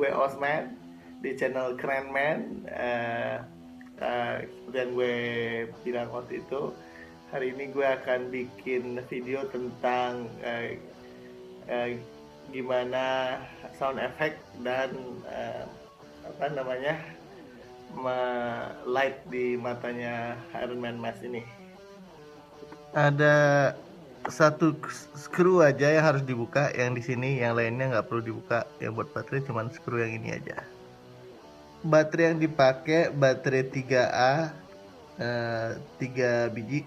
gue Osman di channel Keren Man. Seperti yang gue bilang waktu itu, hari ini gue akan bikin video tentang gimana sound effect dan light di matanya Iron Man Mask ini. Ada satu skru aja yang harus dibuka, yang di sini, yang lainnya nggak perlu dibuka. Yang buat baterai cuman skru yang ini aja. Baterai yang dipakai baterai 3A, 3 biji.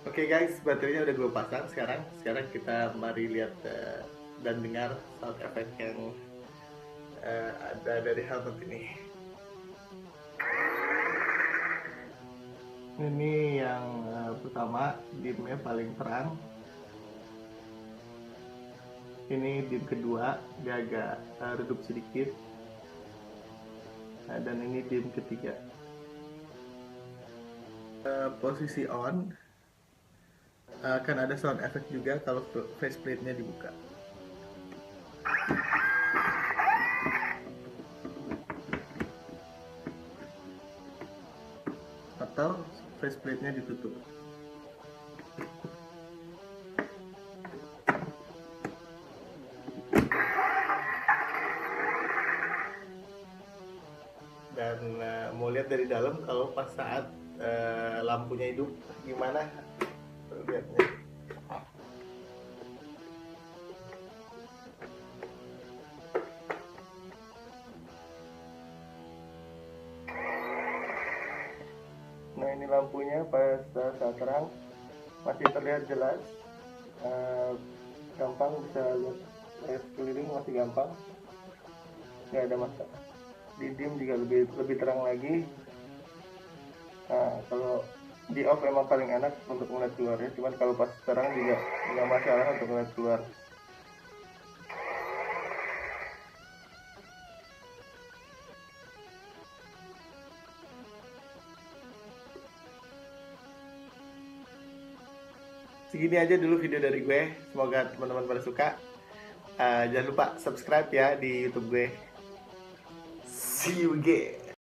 Oke guys, baterainya udah gue pasang sekarang. Sekarang kita mari lihat dan dengar sound effect yang ada dari helmet ini. Ini yang pertama, dimnya paling terang. Ini dim kedua, dia agak redup sedikit. Dan ini dim ketiga. Posisi on, akan ada sound effect juga kalau faceplate-nya dibuka. Atau faceplate-nya ditutup. Dan mau lihat dari dalam kalau pas saat lampunya hidup gimana lihatnya. Nah, ini lampunya pas saat terang masih terlihat jelas, gampang bisa lihat sekeliling, masih gampang, nggak ada masalah. Di dim juga lebih terang lagi. Nah, kalau di off emang paling enak untuk melihat keluar ya, cuman kalau pas terang juga nggak masalah untuk melihat keluar. Segini aja dulu video dari gue, semoga teman-teman pada suka. Jangan lupa subscribe ya di YouTube gue. See you again.